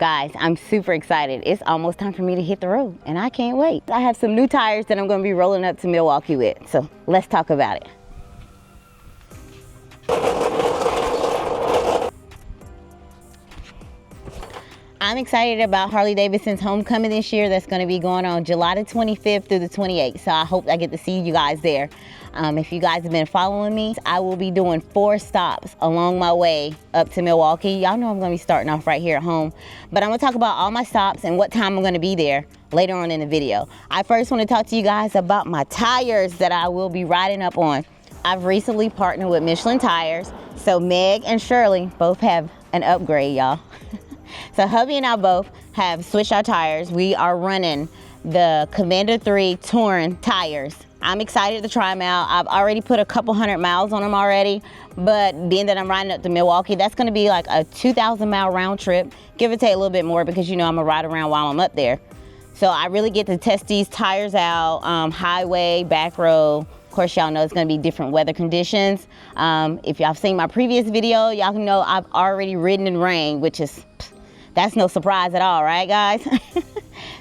Guys, I'm super excited. It's almost time for me to hit the road, and I can't wait. I have some new tires that I'm going to be rolling up to Milwaukee with, so let's talk about it. I'm excited about Harley-Davidson's homecoming this year. That's going to be going on July the 25th through the 28th. So I hope I get to see you guys there. If you guys have been following me, I will be doing 4 stops along my way up to Milwaukee. Y'all know I'm going to be starting off right here at home. But I'm going to talk about all my stops and what time I'm going to be there later on in the video. I first want to talk to you guys about my tires that I will be riding up on. I've recently partnered with Michelin tires. So Meg and Shirley both have an upgrade, y'all. So hubby and I both have switched our tires. We are running the Commander III Touring tires. I'm excited to try them out. I've already put a couple 100 miles on them already, but being that I'm riding up to Milwaukee, that's gonna be like a 2,000-mile round trip, give or take a little bit more, because you know I'm gonna ride around while I'm up there. So I really get to test these tires out, highway, back road. Of course, y'all know it's gonna be different weather conditions. If y'all have seen my previous video, y'all know I've already ridden in rain, which is, that's no surprise at all, right guys?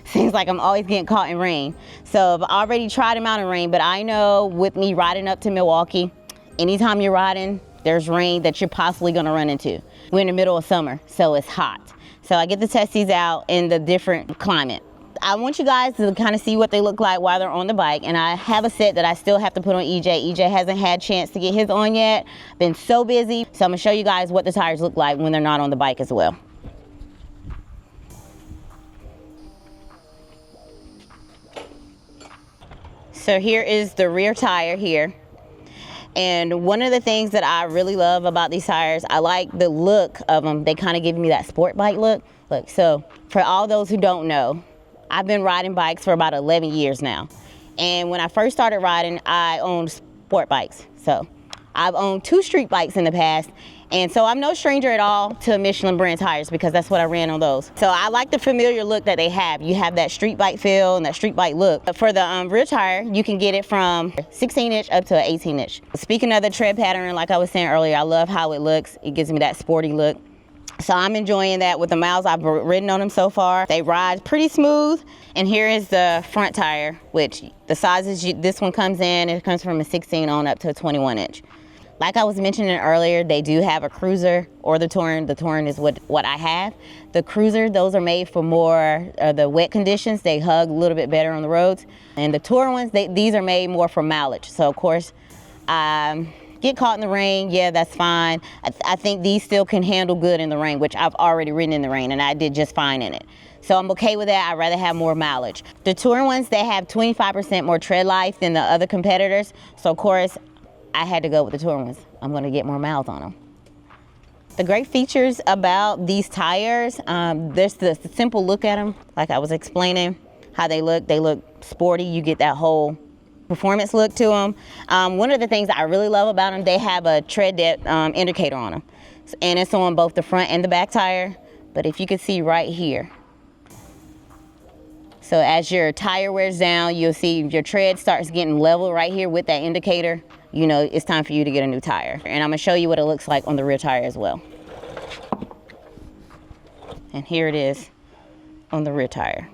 Seems like I'm always getting caught in rain. So I've already tried them out in rain, but I know with me riding up to Milwaukee, anytime you're riding, there's rain that you're possibly gonna run into. We're in the middle of summer, so it's hot. So I get to test these out in the different climate. I want you guys to kind of see what they look like while they're on the bike, and I have a set that I still have to put on EJ. EJ hasn't had a chance to get his on yet. Been so busy. So I'm gonna show you guys what the tires look like when they're not on the bike as well. So here is the rear tire here. And one of the things that I really love about these tires, I like the look of them. They kind of give me that sport bike look. Look, so for all those who don't know, I've been riding bikes for about 11 years now. And when I first started riding, I owned sport bikes. So I've owned 2 street bikes in the past. And so I'm no stranger at all to Michelin brand tires, because that's what I ran on those. So I like the familiar look that they have. You have that street bike feel and that street bike look. But for the rear tire, you can get it from 16-inch up to an 18-inch. Speaking of the tread pattern, like I was saying earlier, I love how it looks. It gives me that sporty look. So I'm enjoying that with the miles I've ridden on them so far. They ride pretty smooth. And here is the front tire, which the sizes this one comes in, it comes from a 16 on up to a 21-inch. Like I was mentioning earlier, they do have a cruiser or the Touring. The Touring is what I have. The cruiser, those are made for more the wet conditions. They hug a little bit better on the roads. And the Touring ones, these are made more for mileage. So of course, get caught in the rain, yeah, that's fine. I think these still can handle good in the rain, which I've already ridden in the rain and I did just fine in it. So I'm okay with that. I'd rather have more mileage. The Touring ones, they have 25% more tread life than the other competitors. So of course, I had to go with the Touring ones. I'm gonna get more miles on them. The great features about these tires, there's the simple look at them. Like I was explaining how they look sporty. You get that whole performance look to them. One of the things I really love about them, they have a tread depth indicator on them. And it's on both the front and the back tire. But if you can see right here. So as your tire wears down, you'll see your tread starts getting level right here with that indicator. You know it's time for you to get a new tire. And I'm gonna show you what it looks like on the rear tire as well. And here it is on the rear tire.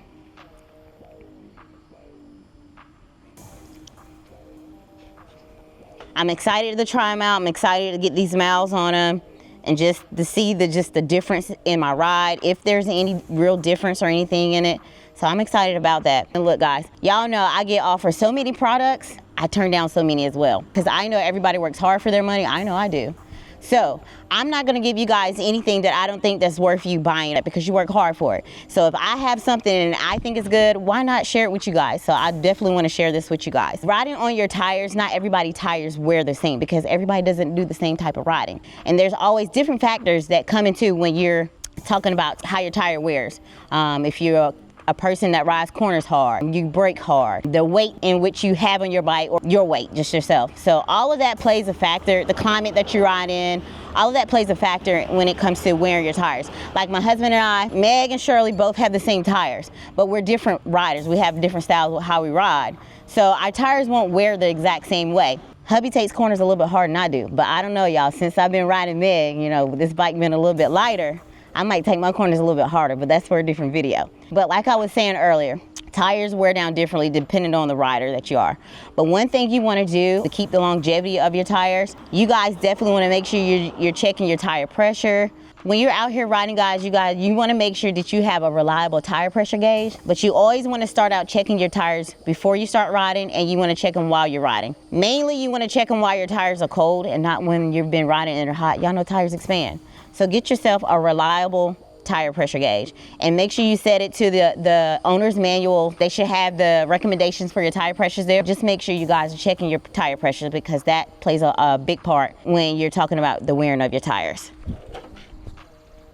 I'm excited to try them out. I'm excited to get these miles on them and just to see the difference in my ride, if there's any real difference or anything in it. So I'm excited about that. And look guys, y'all know I get offered so many products, I turn down so many as well. Because I know everybody works hard for their money, I know I do. So I'm not gonna give you guys anything that I don't think that's worth you buying it, because you work hard for it. So if I have something and I think it's good, why not share it with you guys? So I definitely wanna share this with you guys. Riding on your tires, not everybody's tires wear the same, because everybody doesn't do the same type of riding. And there's always different factors that come into when you're talking about how your tire wears. If you're a person that rides corners hard, you brake hard, the weight in which you have on your bike, or your weight, just yourself. So all of that plays a factor, the climate that you ride in, all of that plays a factor when it comes to wearing your tires. Like my husband and I, Meg and Shirley both have the same tires, but we're different riders. We have different styles with how we ride. So our tires won't wear the exact same way. Hubby takes corners a little bit harder than I do, but I don't know y'all, since I've been riding Meg, you know, this bike been a little bit lighter, I might take my corners a little bit harder, but that's for a different video. But like I was saying earlier, tires wear down differently depending on the rider that you are. But one thing you want to do to keep the longevity of your tires, you guys definitely want to make sure you're checking your tire pressure. When you're out here riding, guys, you want to make sure that you have a reliable tire pressure gauge, but you always want to start out checking your tires before you start riding, and you want to check them while you're riding. Mainly, you want to check them while your tires are cold and not when you've been riding and they're hot. Y'all know tires expand. So get yourself a reliable tire pressure gauge and make sure you set it to the owner's manual. They should have the recommendations for your tire pressures there. Just make sure you guys are checking your tire pressures, because that plays a big part when you're talking about the wearing of your tires.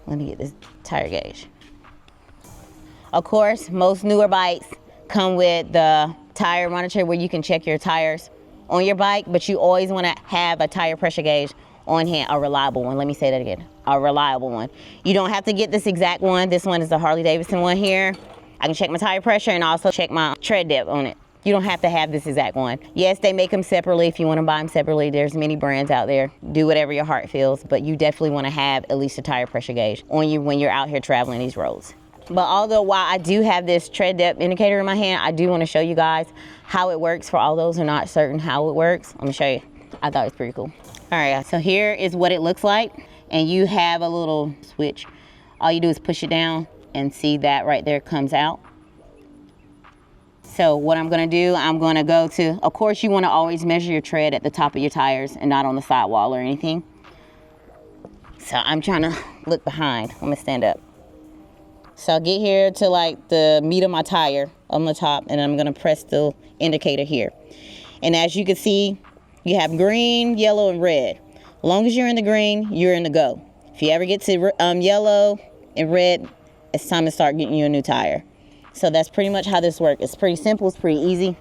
Let me get this tire gauge. Of course, most newer bikes come with the tire monitor where you can check your tires on your bike, but you always want to have a tire pressure gauge on hand, a reliable one. Let me say that again, a reliable one. You don't have to get this exact one. This one is the Harley-Davidson one here. I can check my tire pressure and also check my tread depth on it. You don't have to have this exact one. Yes, they make them separately if you want to buy them separately. There's many brands out there. Do whatever your heart feels, but you definitely want to have at least a tire pressure gauge on you when you're out here traveling these roads. But although while I do have this tread depth indicator in my hand, I do want to show you guys how it works for all those who are not certain how it works. Let me show you. I thought it was pretty cool. All right, guys, so here is what it looks like. And you have a little switch. All you do is push it down and see that right there comes out. So what I'm gonna do, I'm gonna go to, of course you wanna always measure your tread at the top of your tires and not on the sidewall or anything. So I'm trying to look behind. I'm gonna stand up. So I'll get here to like the meat of my tire on the top, and I'm gonna press the indicator here. And as you can see, you have green, yellow, and red. As long as you're in the green, you're in the go. If you ever get to yellow and red, it's time to start getting you a new tire. So that's pretty much how this works. It's pretty simple, it's pretty easy.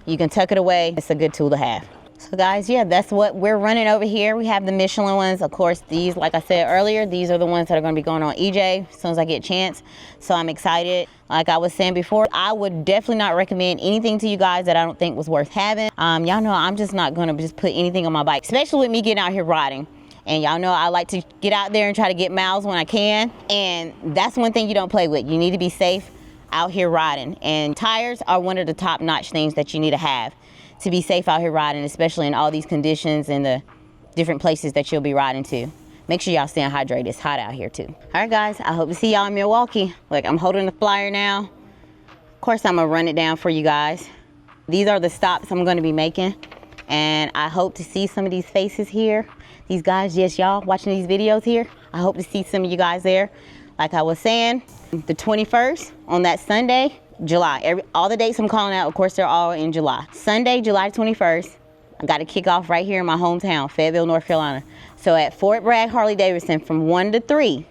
You can tuck it away. It's a good tool to have. So guys, yeah, that's what we're running over here. We have the Michelin ones. Of course, these, like I said earlier, these are the ones that are gonna be going on EJ as soon as I get a chance. So I'm excited. Like I was saying before, I would definitely not recommend anything to you guys that I don't think was worth having. Y'all know I'm just not gonna just put anything on my bike, especially with me getting out here riding. And y'all know I like to get out there and try to get miles when I can. And that's one thing you don't play with. You need to be safe out here riding, and tires are one of the top-notch things that you need to have to be safe out here riding, especially in all these conditions and the different places that you'll be riding to. Make sure y'all staying hydrated. It's hot out here too. All right guys, I hope to see y'all in Milwaukee. Look, I'm holding the flyer now. Of course, I'm gonna run it down for you guys. These are the stops I'm gonna be making, and I hope to see some of these faces here. These guys, yes, y'all watching these videos here. I hope to see some of you guys there. Like I was saying, the 21st on that Sunday, July. All the dates I'm calling out, of course, they're all in July. Sunday, July 21st, I got to kick off right here in my hometown, Fayetteville, North Carolina. So at Fort Bragg Harley-Davidson from 1 to 3,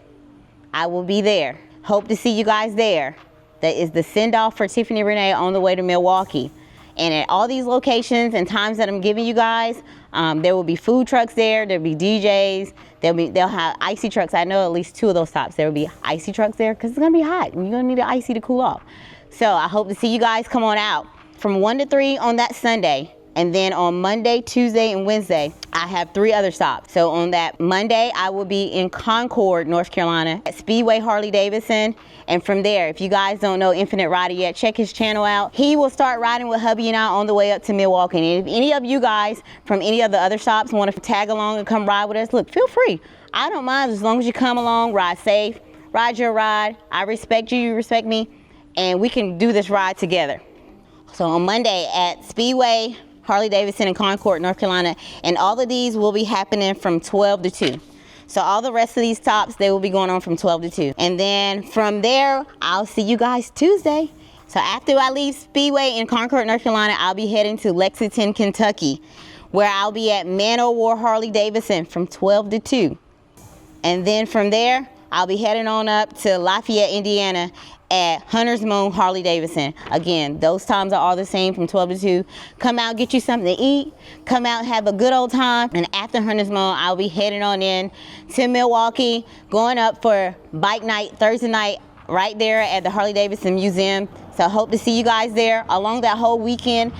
I will be there. Hope to see you guys there. That is the send-off for Tiffany Renee on the way to Milwaukee. And at all these locations and times that I'm giving you guys, there will be food trucks there. There'll be DJs. They'll have icy trucks. I know at least 2 of those stops there will be icy trucks there, because it's gonna be hot and you're gonna need an icy to cool off. So I hope to see you guys come on out from 1 to 3 on that Sunday. And then on Monday, Tuesday, and Wednesday, I have 3 other stops. So on that Monday, I will be in Concord, North Carolina, at Speedway Harley-Davidson. And from there, if you guys don't know Infinite Rider yet, check his channel out. He will start riding with hubby and I on the way up to Milwaukee. And if any of you guys from any of the other stops want to tag along and come ride with us, look, feel free. I don't mind as long as you come along, ride safe, ride your ride. I respect you, you respect me, and we can do this ride together. So on Monday at Speedway Harley-Davidson in Concord, North Carolina, and all of these will be happening from 12 to 2. So all the rest of these stops, they will be going on from 12 to 2. And then from there, I'll see you guys Tuesday. So after I leave Speedway in Concord, North Carolina, I'll be heading to Lexington, Kentucky, where I'll be at Man O' War Harley-Davidson from 12 to 2. And then from there, I'll be heading on up to Lafayette, Indiana at Hunter's Moon Harley-Davidson. Again, those times are all the same from 12 to 2. Come out, get you something to eat. Come out, have a good old time. And after Hunter's Moon, I'll be heading on in to Milwaukee, going up for bike night Thursday night right there at the Harley-Davidson Museum. So I hope to see you guys there along that whole weekend.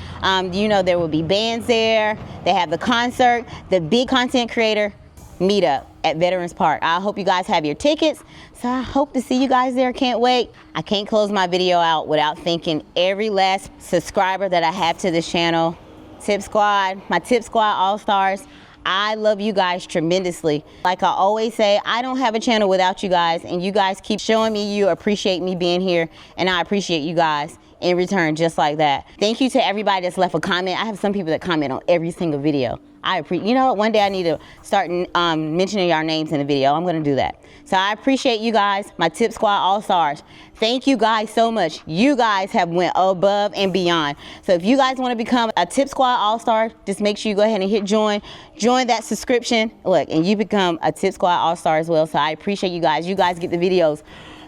You know, there will be bands there. They have the concert, the big content creator meetup at Veterans Park. I hope you guys have your tickets. So I hope to see you guys there. Can't wait. I can't close my video out without thanking every last subscriber that I have to this channel. Tip Squad, my Tip Squad All-Stars. I love you guys tremendously. Like I always say, I don't have a channel without you guys, and you guys keep showing me you appreciate me being here, and I appreciate you guys in return just like that. Thank you to everybody that's left a comment. I have some people that comment on every single video. I appreciate, you know what, one day I need to start mentioning your names in the video. I'm gonna do that. So I appreciate you guys, my Tip Squad All-Stars. Thank you guys so much. You guys have went above and beyond. So if you guys wanna become a Tip Squad All-Star, just make sure you go ahead and hit join. Join that subscription, look, and you become a Tip Squad All-Star as well. So I appreciate you guys. You guys get the videos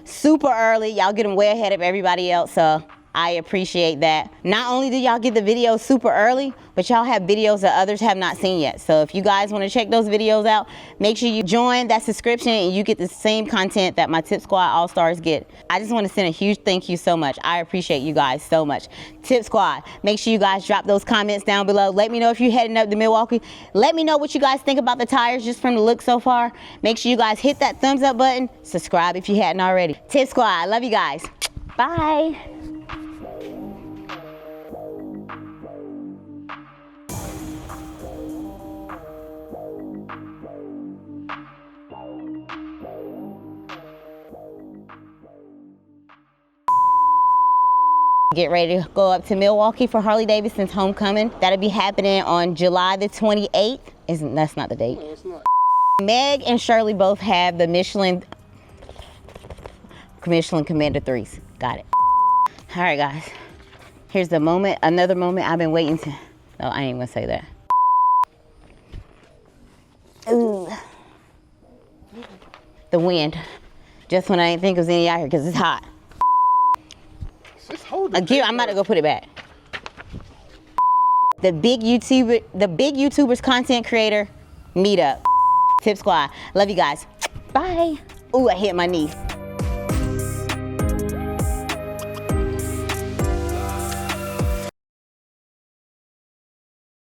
super early. Y'all get them way ahead of everybody else. So I appreciate that. Not only do y'all get the videos super early, but y'all have videos that others have not seen yet. So if you guys want to check those videos out, make sure you join that subscription and you get the same content that my Tip Squad All-Stars get. I just want to send a huge thank you so much. I appreciate you guys so much. Tip Squad, make sure you guys drop those comments down below. Let me know if you're heading up to Milwaukee. Let me know what you guys think about the tires just from the look so far. Make sure you guys hit that thumbs up button. Subscribe if you hadn't already. Tip Squad, I love you guys. Bye. Get ready to go up to Milwaukee for Harley-Davidson's homecoming. That'll be happening on July the 28th. That's not the date. No, it's not. Meg and Shirley both have the Michelin Commander 3s. Got it. All right, guys. Here's the moment, another moment I've been waiting to. No, I ain't gonna say that. Ooh. The wind. Just when I didn't think there was any out here because it's hot. Again, I'm about to go put it back. The big YouTubers content creator meetup. Tip Squad. Love you guys. Bye. Ooh, I hit my knee.